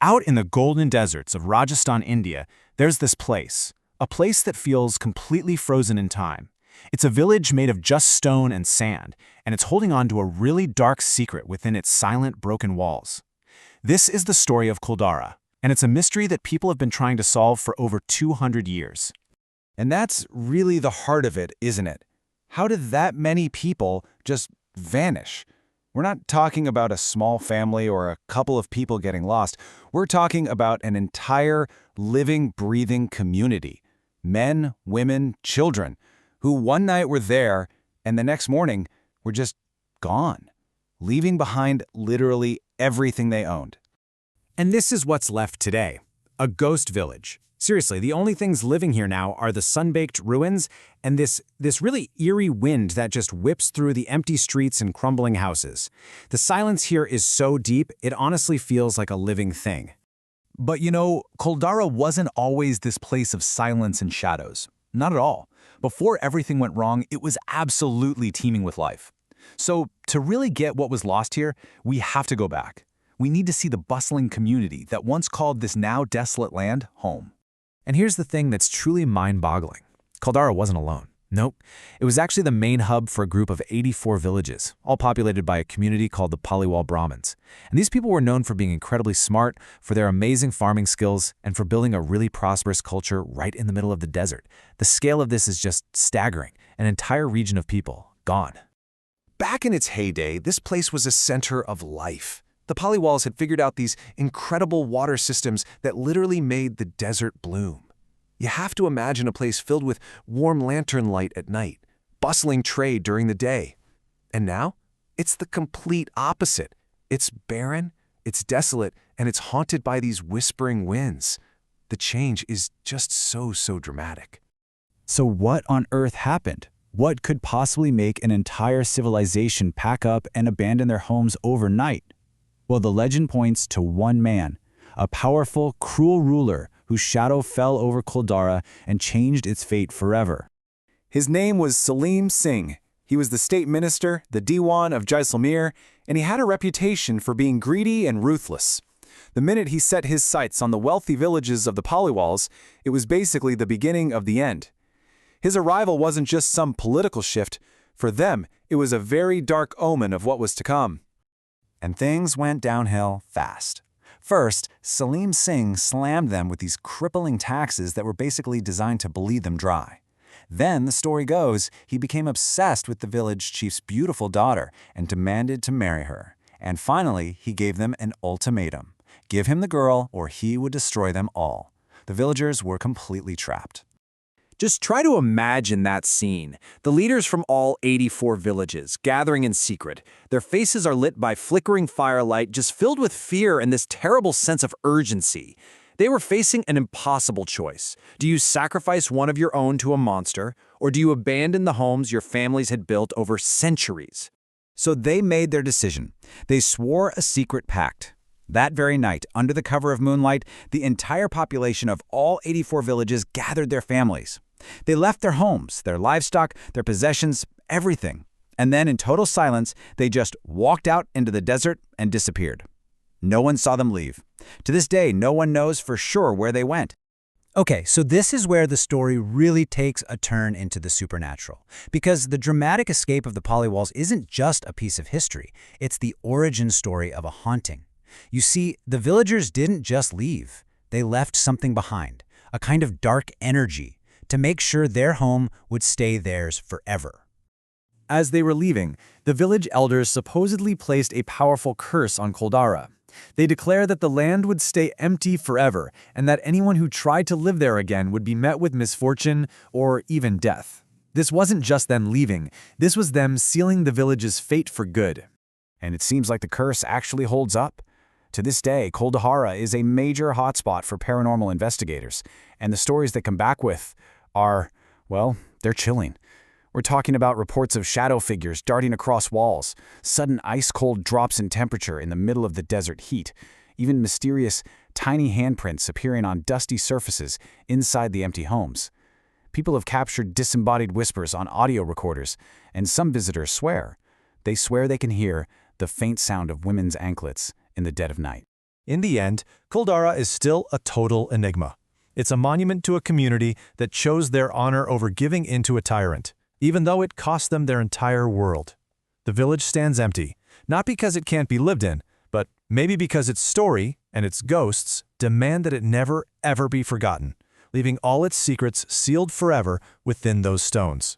Out in the golden deserts of Rajasthan, India, there's this place, a place that feels completely frozen in time. It's a village made of just stone and sand, and it's holding on to a really dark secret within its silent, broken walls. This is the story of Kuldhara, and it's a mystery that people have been trying to solve for over 200 years. And that's really the heart of it, isn't it? How did that many people just vanish? We're not talking about a small family or a couple of people getting lost. We're talking about an entire living, breathing community. Men, women, children, who one night were there and the next morning were just gone, leaving behind literally everything they owned. And this is what's left today, a ghost village. Seriously, the only things living here now are the sun-baked ruins and this really eerie wind that just whips through the empty streets and crumbling houses. The silence here is so deep, it honestly feels like a living thing. But you know, Kuldhara wasn't always this place of silence and shadows. Not at all. Before everything went wrong, it was absolutely teeming with life. So to really get what was lost here, we have to go back. We need to see the bustling community that once called this now desolate land home. And here's the thing that's truly mind-boggling. Kuldhara wasn't alone. Nope. It was actually the main hub for a group of 84 villages, all populated by a community called the Paliwal Brahmins. And these people were known for being incredibly smart, for their amazing farming skills, and for building a really prosperous culture right in the middle of the desert. The scale of this is just staggering. An entire region of people gone. Back in its heyday, this place was a center of life. The Paliwals had figured out these incredible water systems that literally made the desert bloom. You have to imagine a place filled with warm lantern light at night, bustling trade during the day. And now, it's the complete opposite. It's barren, it's desolate, and it's haunted by these whispering winds. The change is just so dramatic. So what on earth happened? What could possibly make an entire civilization pack up and abandon their homes overnight? Well, the legend points to one man, a powerful, cruel ruler whose shadow fell over Kuldhara and changed its fate forever. His name was Salim Singh. He was the state minister, the Diwan of Jaisalmer, and he had a reputation for being greedy and ruthless. The minute he set his sights on the wealthy villages of the Paliwals, it was basically the beginning of the end. His arrival wasn't just some political shift. For them, it was a very dark omen of what was to come. And things went downhill fast. First, Salim Singh slammed them with these crippling taxes that were basically designed to bleed them dry. Then, the story goes, he became obsessed with the village chief's beautiful daughter and demanded to marry her. And finally, he gave them an ultimatum. Give him the girl or he would destroy them all. The villagers were completely trapped. Just try to imagine that scene. The leaders from all 84 villages gathering in secret. Their faces are lit by flickering firelight, just filled with fear and this terrible sense of urgency. They were facing an impossible choice. Do you sacrifice one of your own to a monster, or do you abandon the homes your families had built over centuries? So they made their decision. They swore a secret pact. That very night, under the cover of moonlight, the entire population of all 84 villages gathered their families. They left their homes, their livestock, their possessions, everything. And then in total silence, they just walked out into the desert and disappeared. No one saw them leave. To this day, no one knows for sure where they went. Okay, so this is where the story really takes a turn into the supernatural. Because the dramatic escape of the Paliwals isn't just a piece of history. It's the origin story of a haunting. You see, the villagers didn't just leave. They left something behind, a kind of dark energy, to make sure their home would stay theirs forever. As they were leaving, the village elders supposedly placed a powerful curse on Kuldhara. They declared that the land would stay empty forever and that anyone who tried to live there again would be met with misfortune or even death. This wasn't just them leaving, this was them sealing the village's fate for good. And it seems like the curse actually holds up. To this day, Kuldhara is a major hotspot for paranormal investigators, and the stories that come back with are, well, they're chilling. We're talking about reports of shadow figures darting across walls, sudden ice-cold drops in temperature in the middle of the desert heat, even mysterious, tiny handprints appearing on dusty surfaces inside the empty homes. People have captured disembodied whispers on audio recorders, and some visitors swear. They swear they can hear the faint sound of women's anklets in the dead of night. In the end, Kuldhara is still a total enigma. It's a monument to a community that chose their honor over giving in to a tyrant, even though it cost them their entire world. The village stands empty, not because it can't be lived in, but maybe because its story and its ghosts demand that it never, ever be forgotten, leaving all its secrets sealed forever within those stones.